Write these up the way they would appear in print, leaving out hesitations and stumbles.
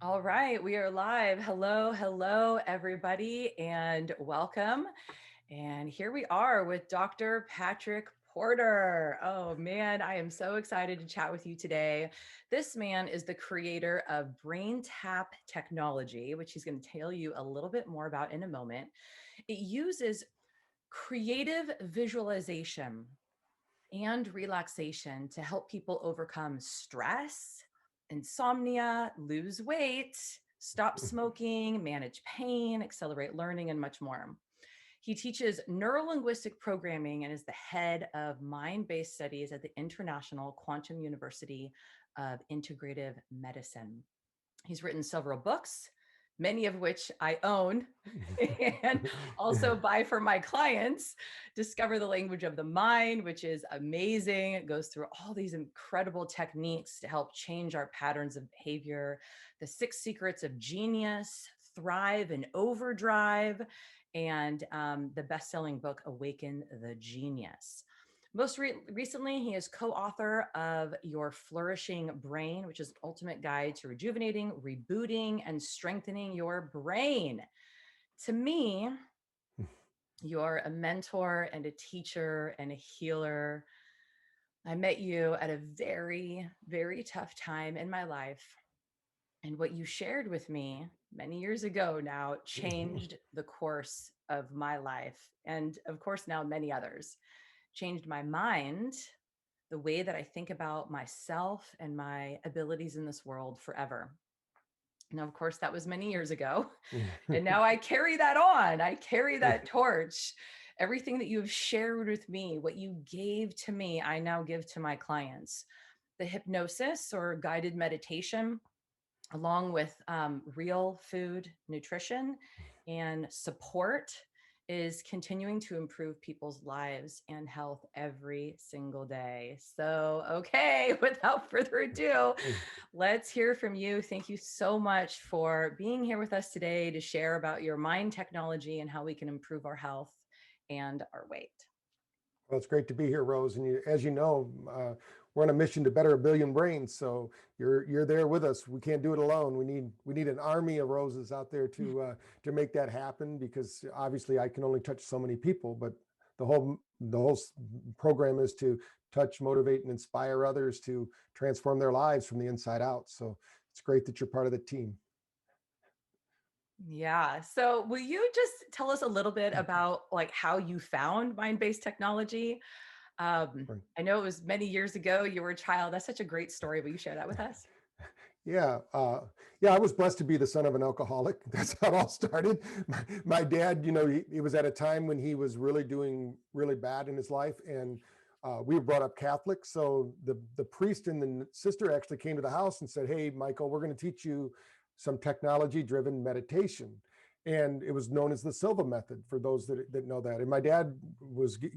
All right, we are live. Hello, hello, everybody, and welcome. And here we are with Dr. Patrick Porter. Oh man, I am so excited to chat with you today. This man is the creator of Brain Tap technology, which he's going to tell you a little bit more about in a moment. It uses creative visualization and relaxation to help people overcome stress, insomnia, lose weight, stop smoking, manage pain, accelerate learning, and much more. He teaches neurolinguistic programming and is the head of mind-based studies at the International Quantum University of Integrative Medicine. He's written several books, many of which I own and also buy for my clients. Discover the Language of the Mind, which is amazing. It goes through all these incredible techniques to help change our patterns of behavior. The Six Secrets of Genius, Thrive and Overdrive, and the best-selling book, Awaken the Genius. Most recently, he is co-author of Your Flourishing Brain, which is an ultimate guide to rejuvenating, rebooting, and strengthening your brain. To me, you're a mentor and a teacher and a healer. I met you at a very, very tough time in my life. And what you shared with me many years ago now changed the course of my life. And of course, now many others. Changed my mind, the way that I think about myself and my abilities in this world forever. Now, of course, that was many years ago. And now I carry that on. I carry that torch. Everything that you've shared with me, what you gave to me, I now give to my clients. The hypnosis or guided meditation, along with real food, nutrition, and support, is continuing to improve people's lives and health every single day. So, okay, without further ado, let's hear from you. Thank you so much for being here with us today to share about your mind technology and how we can improve our health and our weight. Well, it's great to be here, Rose. And as you know, we're on a mission to better a billion brains. So you're there with us. We can't do it alone. We need an army of Roses out there to make that happen. Because obviously, I can only touch so many people. But the whole program is to touch, motivate, and inspire others to transform their lives from the inside out. So it's great that you're part of the team. Yeah. So will you just tell us a little bit about like how you found mind-based technology? Right. I know it was many years ago, you were a child. That's such a great story. Will you share that with us? Yeah, yeah, I was blessed to be the son of an alcoholic. That's how it all started. My dad, he was at a time when he was really doing really bad in his life, and we were brought up Catholic. So the priest and the sister actually came to the house and said, "Hey, Michael, we're going to teach you some technology-driven meditation." And it was known as the Silva method for those that know that. And my dad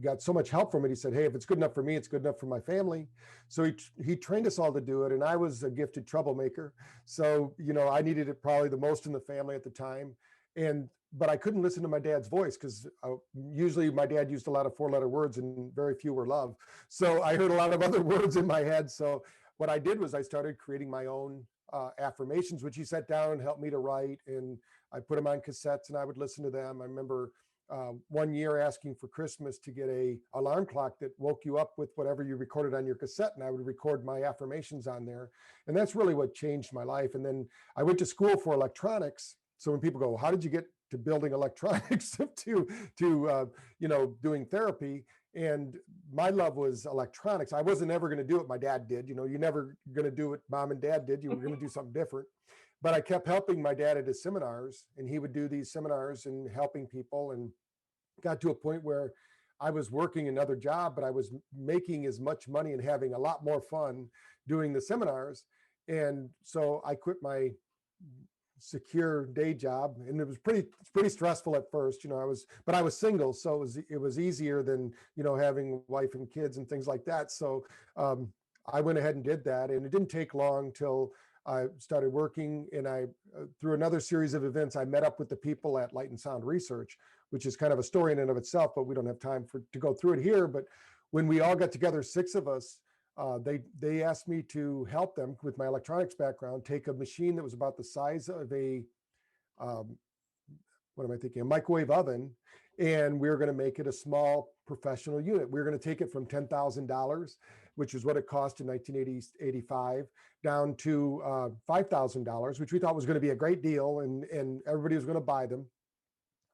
got so much help from it. He said, "Hey, if it's good enough for me, it's good enough for my family." So he trained us all to do it, and I was a gifted troublemaker. So I needed it probably the most in the family at the time, but I couldn't listen to my dad's voice because usually my dad used a lot of four-letter words and very few were love. So I heard a lot of other words in my head. So what I did was I started creating my own affirmations, which he sat down and helped me to write, and I put them on cassettes and I would listen to them. I remember one year asking for Christmas to get a alarm clock that woke you up with whatever you recorded on your cassette, and I would record my affirmations on there. And that's really what changed my life. And then I went to school for electronics. So when people go, "How did you get to building electronics to doing therapy?" And my love was electronics. I wasn't ever going to do what my dad did. You're never going to do what mom and dad did. You were going to do something different. But I kept helping my dad at his seminars, and he would do these seminars and helping people, and got to a point where I was working another job, but I was making as much money and having a lot more fun doing the seminars. And so I quit my secure day job, and it was pretty stressful at first. But I was single, so it was easier than having wife and kids and things like that. So I went ahead and did that, and it didn't take long till I started working, and I through another series of events, I met up with the people at Light and Sound Research, which is kind of a story in and of itself, but we don't have time to go through it here. But when we all got together, 6 of us, they asked me to help them with my electronics background take a machine that was about the size of a um, what am I thinking? A microwave oven, and we were going to make it a small professional unit. We were going to take it from $10,000, which is what it cost in 1985, down to $5,000, which we thought was going to be a great deal, and everybody was going to buy them.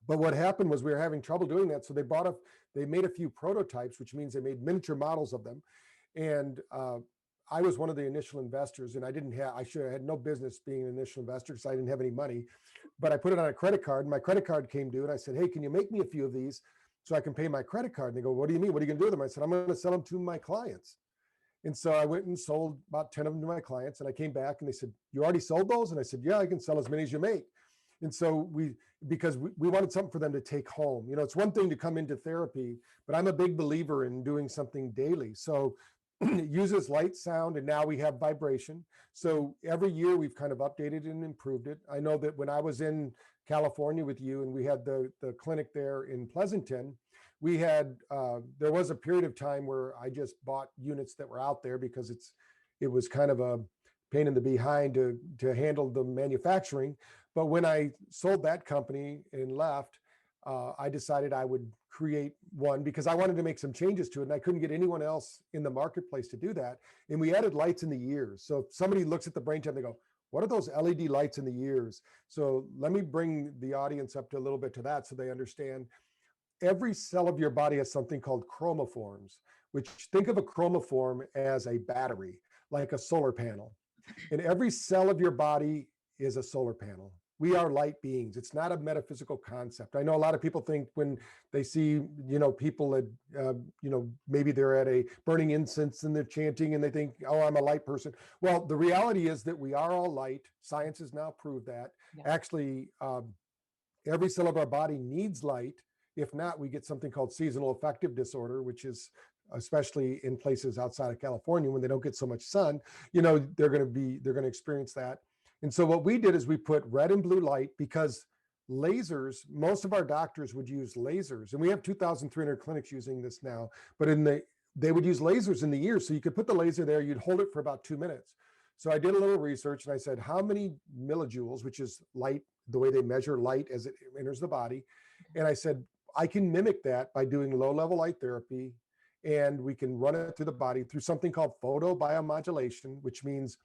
But what happened was we were having trouble doing that, so they made a few prototypes, which means they made miniature models of them, and I was one of the initial investors, and I should have had no business being an initial investor because I didn't have any money, but I put it on a credit card, and my credit card came due, and I said, hey, can you make me a few of these so I can pay my credit card? And they go, what do you mean? What are you gonna do with them? I said, I'm gonna sell them to my clients. And so I went and sold about 10 of them to my clients, and I came back and they said, you already sold those? And I said, yeah, I can sell as many as you make. And so because we wanted something for them to take home. It's one thing to come into therapy, but I'm a big believer in doing something daily. So it uses light, sound, and now we have vibration. So every year we've kind of updated and improved it. I know that when I was in California with you and we had the clinic there in Pleasanton, we had there was a period of time where I just bought units that were out there because it was kind of a pain in the behind to handle the manufacturing. But when I sold that company and left, I decided I would create one because I wanted to make some changes to it, and I couldn't get anyone else in the marketplace to do that. And we added lights in the ears. So if somebody looks at the brain tab, they go, what are those LED lights in the ears? So let me bring the audience up to a little bit to that so they understand. Every cell of your body has something called chromophores, which think of a chromophore as a battery, like a solar panel. And every cell of your body is a solar panel. We are light beings. It's not a metaphysical concept. I know a lot of people think when they see, people that, maybe they're at a burning incense and they're chanting and they think, oh, I'm a light person. Well, the reality is that we are all light. Science has now proved that. Yeah. Actually, every cell of our body needs light. If not, we get something called seasonal affective disorder, which is especially in places outside of California when they don't get so much sun, they're going to experience that. And so what we did is we put red and blue light because lasers, most of our doctors would use lasers, and we have 2,300 clinics using this now, but they would use lasers in the ear. So you could put the laser there, you'd hold it for about 2 minutes. So I did a little research and I said, how many millijoules, which is light, the way they measure light as it enters the body. And I said, I can mimic that by doing low-level light therapy, and we can run it through the body through something called photobiomodulation, which means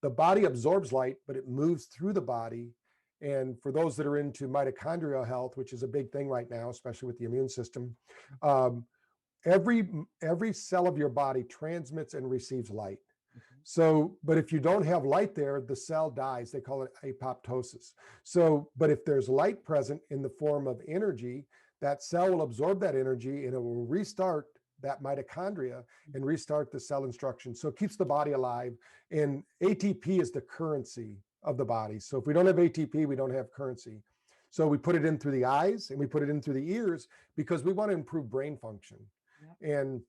the body absorbs light, but it moves through the body. And for those that are into mitochondrial health, which is a big thing right now, especially with the immune system, every cell of your body transmits and receives light. So, but if you don't have light there, the cell dies. They call it apoptosis. So, but if there's light present in the form of energy, that cell will absorb that energy and it will restart that mitochondria and restart the cell instruction. So it keeps the body alive. And ATP is the currency of the body. So if we don't have ATP, we don't have currency. So we put it in through the eyes and we put it in through the ears because we want to improve brain function. Yep. And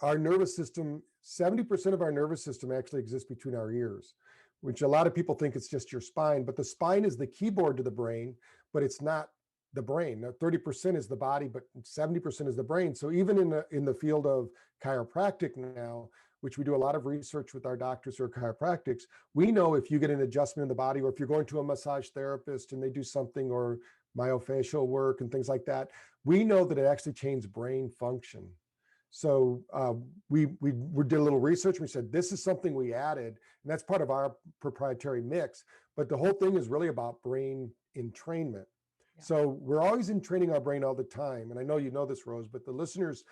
our nervous system, 70% of our nervous system actually exists between our ears, which a lot of people think it's just your spine, but the spine is the keyboard to the brain, but it's not the brain. Now, 30% is the body, but 70% is the brain. So even in the field of chiropractic now, which we do a lot of research with our doctors who are chiropractics, we know if you get an adjustment in the body, or if you're going to a massage therapist and they do something, or myofascial work and things like that, we know that it actually changes brain function. So we did a little research. We said, this is something we added, and that's part of our proprietary mix. But the whole thing is really about brain entrainment. Yeah. So we're always entraining our brain all the time. And I know you know this, Rose, but the listeners,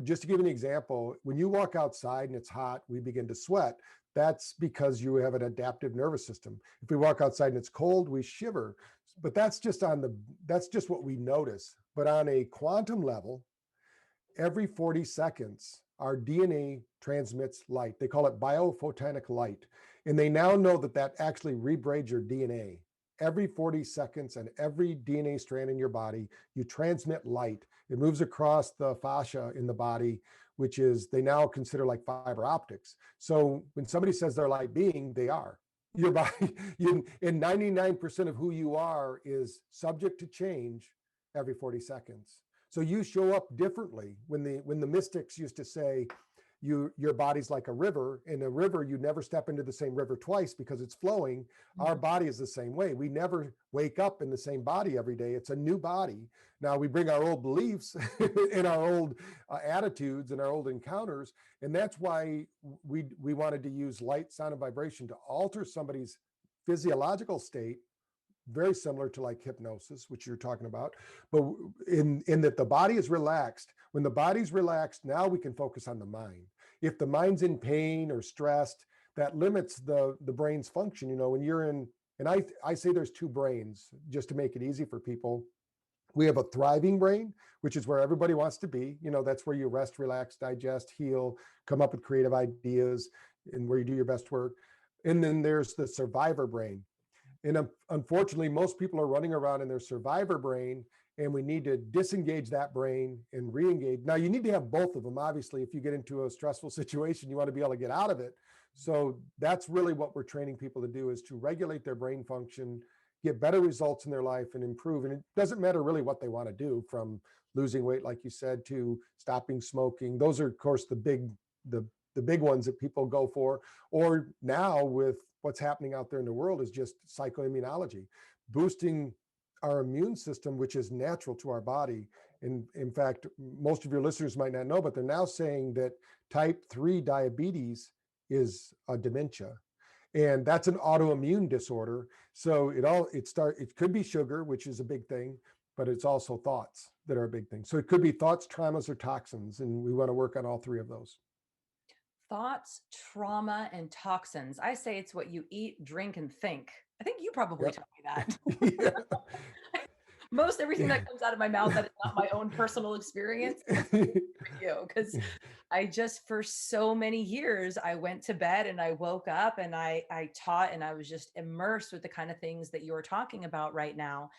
just to give an example, when you walk outside and it's hot, we begin to sweat. That's because you have an adaptive nervous system. If we walk outside and it's cold, we shiver. But that's just what we notice. But on a quantum level, every 40 seconds, our DNA transmits light. They call it biophotonic light. And they now know that actually rebraids your DNA. Every 40 seconds and every DNA strand in your body, you transmit light. It moves across the fascia in the body, which is, they now consider like fiber optics. So when somebody says they're light being, they are. Your body, and 99% of who you are is subject to change every 40 seconds. So you show up differently. When the mystics used to say, your body's like a river. In a river, you never step into the same river twice because it's flowing. Our Mhm. body is the same way. We never wake up in the same body every day. It's a new body. Now we bring our old beliefs and our old attitudes and our old encounters, and that's why we wanted to use light, sound, and vibration to alter somebody's physiological state, very similar to like hypnosis, which you're talking about, but in that the body is relaxed. When the body's relaxed, now we can focus on the mind. If the mind's in pain or stressed, that limits the brain's function. When you're in, and I say there's two brains just to make it easy for people. We have a thriving brain, which is where everybody wants to be. That's where you rest, relax, digest, heal, come up with creative ideas, and where you do your best work. And then there's the survivor brain. And unfortunately, most people are running around in their survivor brain, and we need to disengage that brain and re-engage. Now, you need to have both of them. Obviously, if you get into a stressful situation, you want to be able to get out of it. So that's really what we're training people to do, is to regulate their brain function, get better results in their life, and improve. And it doesn't matter really what they want to do, from losing weight, like you said, to stopping smoking. Those are, of course, the big ones that people go for. Or now, with what's happening out there in the world, is just psychoimmunology, boosting our immune system, which is natural to our body. And in fact, most of your listeners might not know, but they're now saying that type 3 diabetes is a dementia. And that's an autoimmune disorder. So it could be sugar, which is a big thing, but it's also thoughts that are a big thing. So it could be thoughts, traumas, or toxins. And we want to work on all three of those. Thoughts, trauma, and toxins. I say it's what you eat, drink, and think. I think you probably Yep. taught me that. Yeah. Most everything Yeah. that comes out of my mouth that is not my own personal experience is for you, because I just, for so many years, I went to bed and I woke up and I taught, and I was just immersed with the kind of things that you're talking about right now.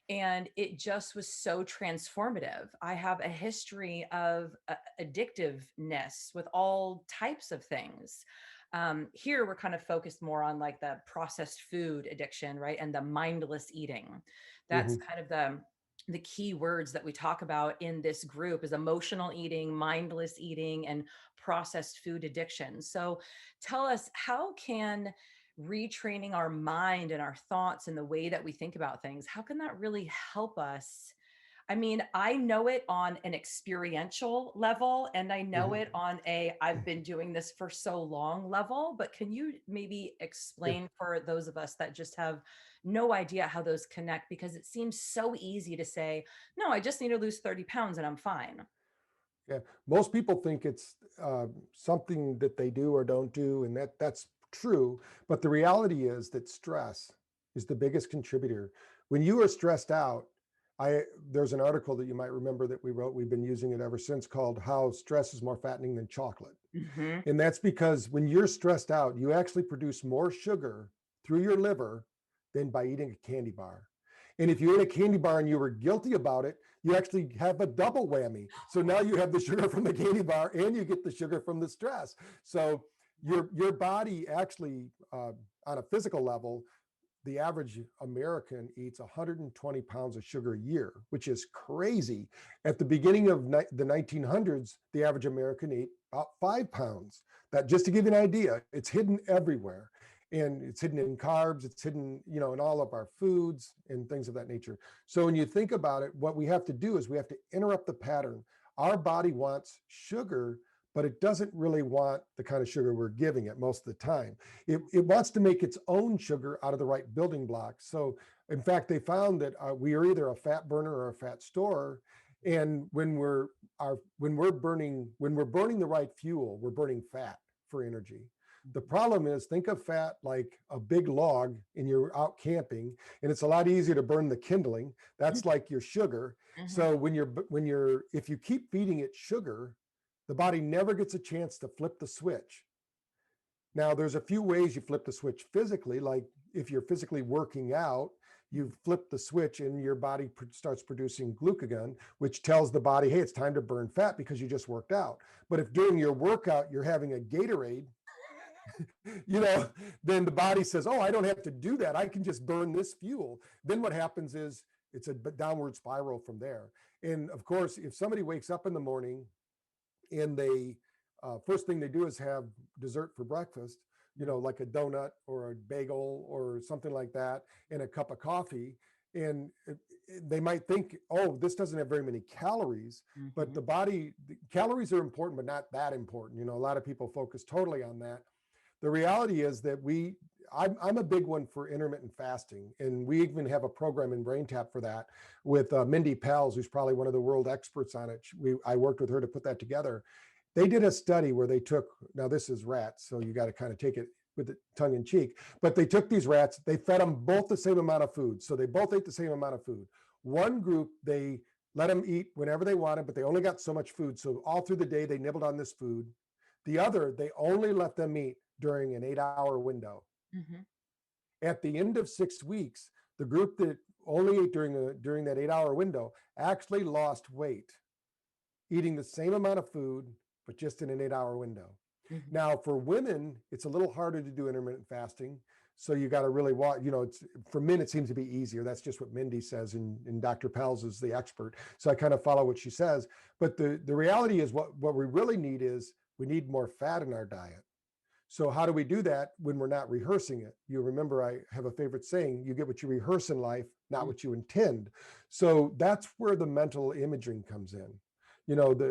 And it just was so transformative. I have a history of addictiveness with all types of things. Here, we're kind of focused more on like the processed food addiction, right? And the mindless eating. That's Mhm. kind of the key words that we talk about in this group is emotional eating, mindless eating, and processed food addiction. So tell us, how can retraining our mind and our thoughts and the way that we think about things, how can that really help us? I mean, I know it on an experiential level, and I know Mhm. it on a I've been doing this for so long level, but can you maybe Yeah. explain for those of us that just have no idea how those connect? Because it seems so easy to say, no, I just need to lose 30 pounds and I'm fine. Yeah. Most people think it's something that they do or don't do, and that's true. But the reality is that stress is the biggest contributor. When you are stressed out, I there's an article that you might remember that we wrote. We've been using it ever since, called "How Stress is More Fattening Than Chocolate." Hmm. And that's because when you're stressed out, you actually produce more sugar through your liver than by eating a candy bar. And if you ate a candy bar and you were guilty about it, you actually have a double whammy. So now you have the sugar from the candy bar and you get the sugar from the stress. So your body actually, on a physical level, the average American eats 120 pounds of sugar a year, which is crazy. At the beginning of the 1900s, the average American ate about 5 pounds. That, just to give you an idea, it's hidden everywhere. And it's hidden in carbs, it's hidden, in all of our foods and things of that nature. So when you think about it, what we have to do is we have to interrupt the pattern. Our body wants sugar, but it doesn't really want the kind of sugar we're giving it most of the time. It wants to make its own sugar out of the right building blocks. So, in fact, they found that we are either a fat burner or a fat storer. And when we're burning the right fuel, we're burning fat for energy. The problem is, think of fat like a big log and you're out camping, and it's a lot easier to burn the kindling. That's like your sugar. Hmm. So if you keep feeding it sugar, the body never gets a chance to flip the switch. Now, there's a few ways you flip the switch physically, like if you're physically working out, you flip the switch and your body starts producing glucagon, which tells the body, hey, it's time to burn fat because you just worked out. But if during your workout you're having a Gatorade, you know, then the body says, oh, I don't have to do that. I can just burn this fuel. Then what happens is it's a downward spiral from there. And of course, if somebody wakes up in the morning and they first thing they do is have dessert for breakfast, like a donut or a bagel or something like that, and a cup of coffee. And they might think, oh, this doesn't have very many calories, but Mm-hmm. the calories are important, but not that important. A lot of people focus totally on that. The reality is that I'm a big one for intermittent fasting, and we even have a program in BrainTap for that with Mindy Pals, who's probably one of the world experts on it. I worked with her to put that together. They did a study where they took, now this is rats, so you got to kind of take it with the tongue in cheek, but they took these rats, they fed them both the same amount of food. So they both ate the same amount of food. One group, they let them eat whenever they wanted, but they only got so much food. So all through the day, they nibbled on this food. The other, they only let them eat during an 8-hour window. Mm-hmm. At the end of 6 weeks, the group that only ate during that 8-hour window actually lost weight, eating the same amount of food, but just in an 8-hour window. Mm-hmm. Now, for women, it's a little harder to do intermittent fasting. So you got to really watch, for men, it seems to be easier. That's just what Mindy says, and Dr. Pels is the expert. So I kind of follow what she says. But the reality is what we really need is we need more fat in our diet. So how do we do that when we're not rehearsing it? You remember, I have a favorite saying, you get what you rehearse in life, not what you intend. So that's where the mental imaging comes in,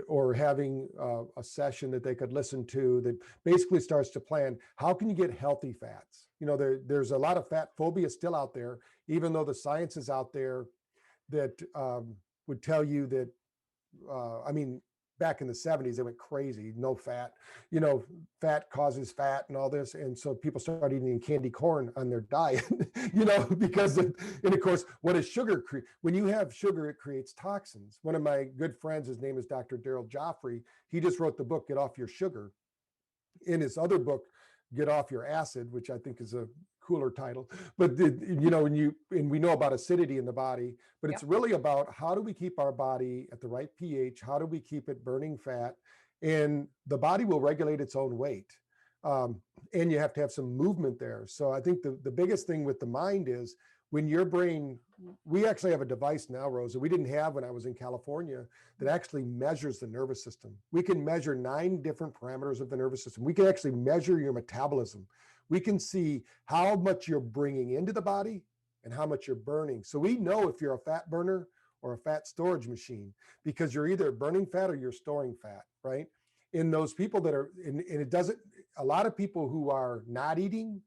or having a session that they could listen to that basically starts to plan, how can you get healthy fats? There's a lot of fat phobia still out there, even though the science is out there that would tell you that, I mean, back in the 70s, they went crazy, no fat, fat causes fat and all this. And so people started eating candy corn on their diet, and of course, what does sugar create? When you have sugar, it creates toxins. One of my good friends, his name is Dr. Daryl Joffrey. He just wrote the book, Get Off Your Sugar. In his other book, Get Off Your Acid, which I think is a cooler title, but and we know about acidity in the body, but it's Yep. really about how do we keep our body at the right pH? How do we keep it burning fat? And the body will regulate its own weight. And you have to have some movement there. So I think the biggest thing with the mind is when your brain, we actually have a device now, Rosa, we didn't have when I was in California, that actually measures the nervous system. We can measure 9 different parameters of the nervous system. We can actually measure your metabolism. We can see how much you're bringing into the body and how much you're burning. So we know if you're a fat burner or a fat storage machine, because you're either burning fat or you're storing fat, right? In those people that are, and it doesn't, a lot of people who are not eating,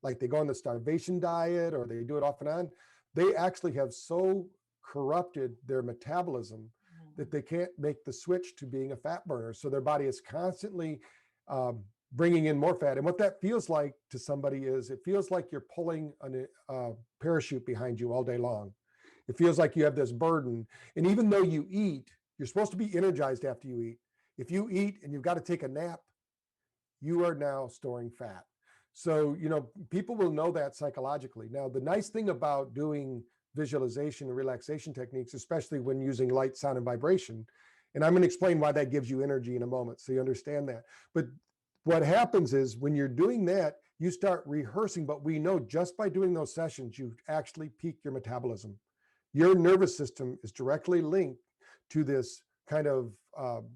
like they go on the starvation diet or they do it off and on, they actually have so corrupted their metabolism that they can't make the switch to being a fat burner. So their body is constantly bringing in more fat. And what that feels like to somebody is it feels like you're pulling a parachute behind you all day long. It feels like you have this burden. And even though you eat, you're supposed to be energized after you eat. If you eat and you've got to take a nap, you are now storing fat. So, people will know that psychologically. Now, the nice thing about doing visualization and relaxation techniques, especially when using light, sound, and vibration, and I'm going to explain why that gives you energy in a moment so you understand that. But what happens is when you're doing that, you start rehearsing, but we know just by doing those sessions, you actually peak your metabolism. Your nervous system is directly linked to this kind of,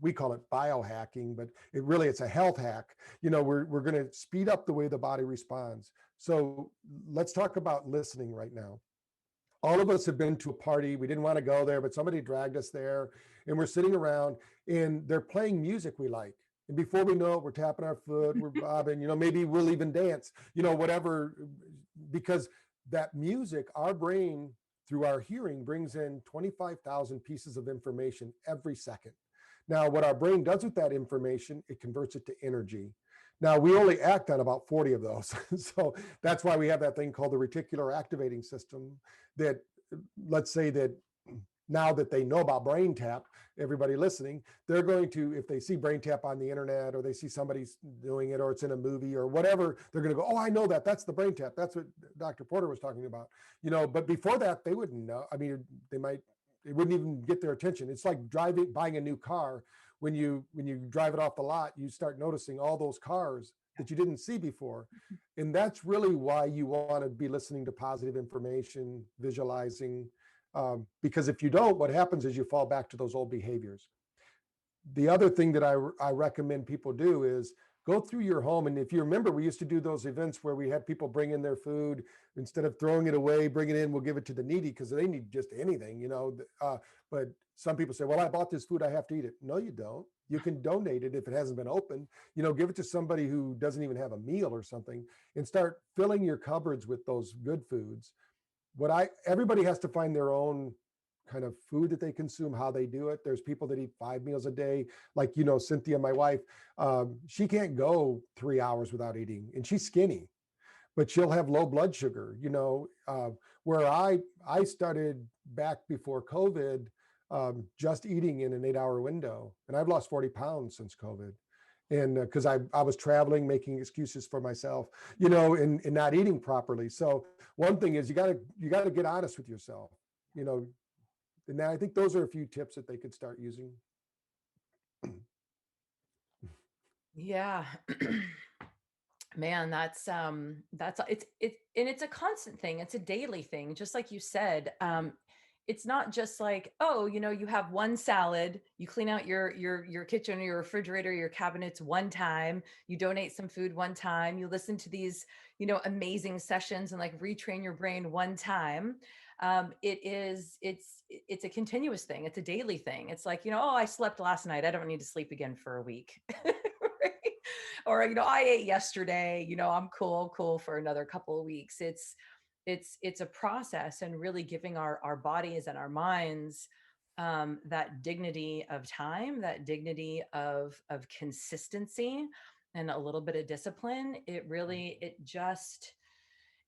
we call it biohacking, but it's a health hack. We're going to speed up the way the body responds. So let's talk about listening right now. All of us have been to a party. We didn't want to go there, but somebody dragged us there, and we're sitting around and they're playing music we like. And before we know it, we're tapping our foot, we're bobbing, maybe we'll even dance, whatever, because that music, our brain through our hearing brings in 25,000 pieces of information every second. Now, what our brain does with that information, it converts it to energy. Now, we only act on about 40 of those. So that's why we have that thing called the reticular activating system that, let's say that now that they know about brain tap, everybody listening, they're going to, if they see brain tap on the internet or they see somebody doing it or it's in a movie or whatever, they're going to go, oh, I know that. That's the brain tap. That's what Dr. Porter was talking about. But before that, they wouldn't know. I mean, it wouldn't even get their attention. It's like buying a new car. When you drive it off the lot, you start noticing all those cars that you didn't see before. And that's really why you want to be listening to positive information, visualizing, because if you don't, what happens is you fall back to those old behaviors. The other thing that I recommend people do is go through your home. And if you remember, we used to do those events where we had people bring in their food. Instead of throwing it away, bring it in, we'll give it to the needy because they need just anything, but some people say, well, I bought this food, I have to eat it. No, you don't. You can donate it if it hasn't been opened. Give it to somebody who doesn't even have a meal or something, and start filling your cupboards with those good foods. Everybody has to find their own kind of food that they consume, how they do it. There's people that eat 5 meals a day, like Cynthia, my wife. She can't go 3 hours without eating, and she's skinny, but she'll have low blood sugar. Where I started back before COVID, just eating in an 8-hour window, and I've lost 40 pounds since COVID. And because I was traveling, making excuses for myself, and not eating properly. So one thing is, you gotta get honest with yourself, you know. And I think those are a few tips that they could start using. Yeah. Man, it's a constant thing. It's a daily thing. Just like you said, it's not just like, oh, you have one salad, you clean out your kitchen or your refrigerator, your cabinets one time, you donate some food one time, you listen to these, amazing sessions and like retrain your brain one time. It's a continuous thing. It's a daily thing. It's like, oh, I slept last night, I don't need to sleep again for a week. Right? Or, I ate yesterday, I'm cool for another couple of weeks. It's a process, and really giving our bodies and our minds that dignity of time, that dignity of consistency, and a little bit of discipline.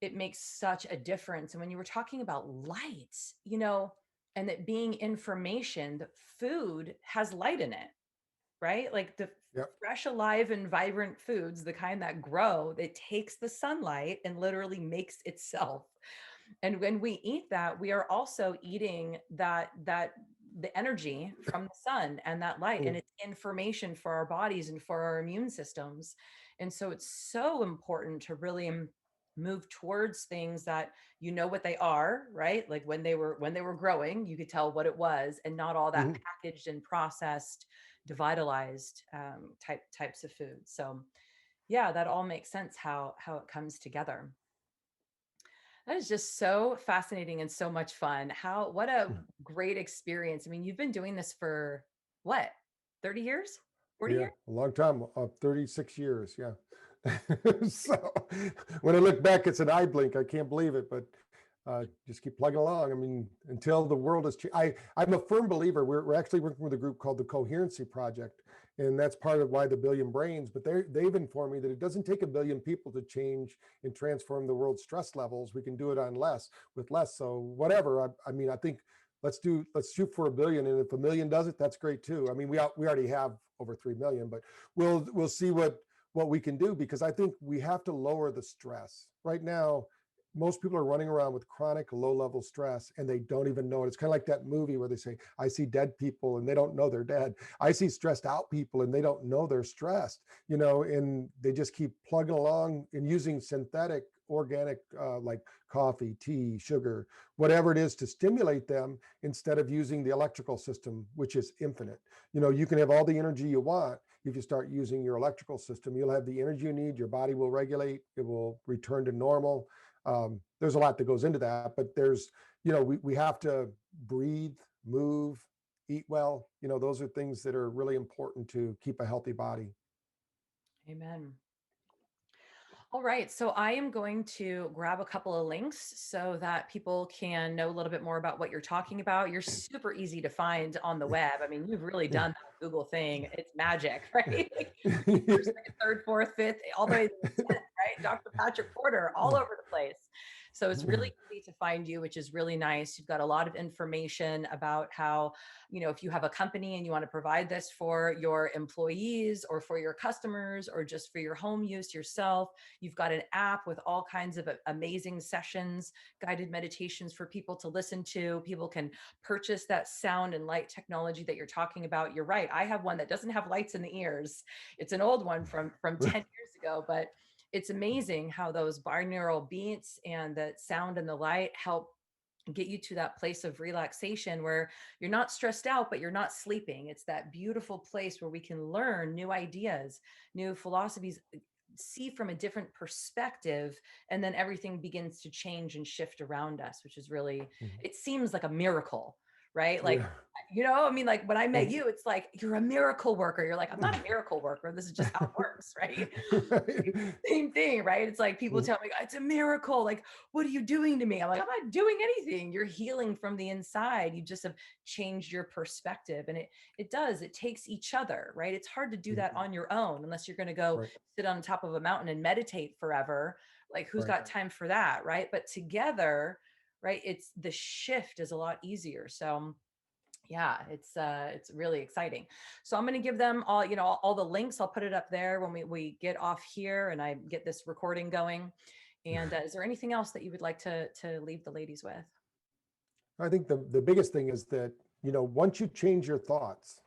It makes such a difference. And when you were talking about light, and that being information, that food has light in it, right? Like the Yep. fresh, alive, and vibrant foods, the kind that grow, it takes the sunlight and literally makes itself. And when we eat that, we are also eating that the energy from the sun and that light, and Mm. it's information for our bodies and for our immune systems. And so it's so important to really move towards things that what they are, right? Like when they were growing, you could tell what it was, and not all that Mhm. packaged and processed, devitalized types of food. So yeah, that all makes sense, how it comes together. That is just so fascinating and so much fun. What a great experience. I mean, you've been doing this for what, 30 years, 40 Yeah, years? a long time, 36 years. Yeah. So when I look back, it's an eye blink. I can't believe it, but just keep plugging along. I mean, until the world is changed. I'm a firm believer. We're actually working with a group called the Coherency Project, and that's part of why the Billion Brains. But they've informed me that it doesn't take a billion people to change and transform the world's stress levels. We can do it on less with less. So whatever. I mean, I think let's shoot for a billion, and if a million does it, that's great too. I mean, we already have over 3 million, but we'll see what we can do, because I think we have to lower the stress. Right now, most people are running around with chronic low level stress, and they don't even know it. It's kind of like that movie where they say, I see dead people and they don't know they're dead. I see stressed out people and they don't know they're stressed, and they just keep plugging along and using synthetic organic, like coffee, tea, sugar, whatever it is, to stimulate them, instead of using the electrical system, which is infinite. You can have all the energy you want. If you start using your electrical system, you'll have the energy you need. Your body will regulate. It will return to normal. There's a lot that goes into that, but we have to breathe, move, eat well. Those are things that are really important to keep a healthy body. Amen. All right. So I am going to grab a couple of links so that people can know a little bit more about what you're talking about. You're super easy to find on the web. I mean, you've really Yeah. done that Google thing. It's magic, right? Like first, Yeah. second, third, fourth, fifth, all the way to the 10th, right? Dr. Patrick Porter, all over the place. So it's really easy to find you, which is really nice. You've got a lot of information about how, if you have a company and you want to provide this for your employees or for your customers or just for your home use yourself. You've got an app with all kinds of amazing sessions, guided meditations for people to listen to. People can purchase that sound and light technology that you're talking about. You're right. I have one that doesn't have lights in the ears. It's an old one from 10 years ago, but it's amazing how those binaural beats and the sound and the light help get you to that place of relaxation where you're not stressed out, but you're not sleeping. It's that beautiful place where we can learn new ideas, new philosophies, see from a different perspective, and then everything begins to change and shift around us, which is really, Mhm. it seems like a miracle, right? Like, Yeah. I mean, like when I met Well, you, it's like you're a miracle worker. You're like, I'm not a miracle worker. This is just how it works, right? right. Same thing, right? It's like people Mhm. tell me it's a miracle. Like, what are you doing to me? I'm like, I'm not doing anything. You're healing from the inside. You just have changed your perspective. And it does, it takes each other, right? It's hard to do that Mhm. on your own unless you're going to go Right. sit on top of a mountain and meditate forever. Like, who's Right. got time for that, right? But together, right, it's the shift is a lot easier. So yeah, it's really exciting. So I'm going to give them all, all the links. I'll put it up there when we get off here and I get this recording going. And is there anything else that you would like to leave the ladies with? I think the biggest thing is that, once you change your thoughts,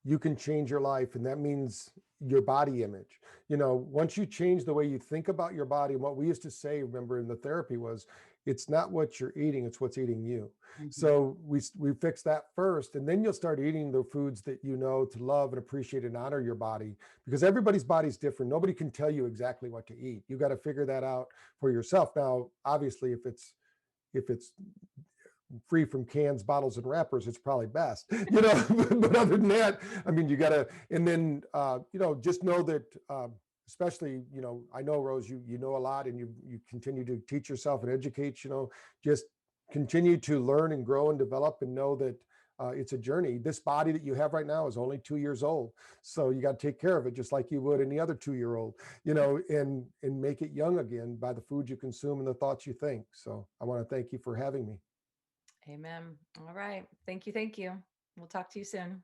you can change your life. And that means your body image. Once you change the way you think about your body, what we used to say, remember in the therapy was, it's not what you're eating, it's what's eating you. Mhm. So we fix that first, and then you'll start eating the foods that you know to love and appreciate and honor your body, because everybody's body's different. Nobody can tell you exactly what to eat. You got to figure that out for yourself. Now, obviously, if it's free from cans, bottles, and wrappers, it's probably best, but other than that, I mean, you gotta, and then, just know that, especially, I know, Rose, you know a lot, and you continue to teach yourself and educate, just continue to learn and grow and develop, and know that, it's a journey. This body that you have right now is only 2 years old. So you got to take care of it just like you would any other 2 year old, and make it young again by the food you consume and the thoughts you think. So I want to thank you for having me. Amen. All right. Thank you. Thank you. We'll talk to you soon.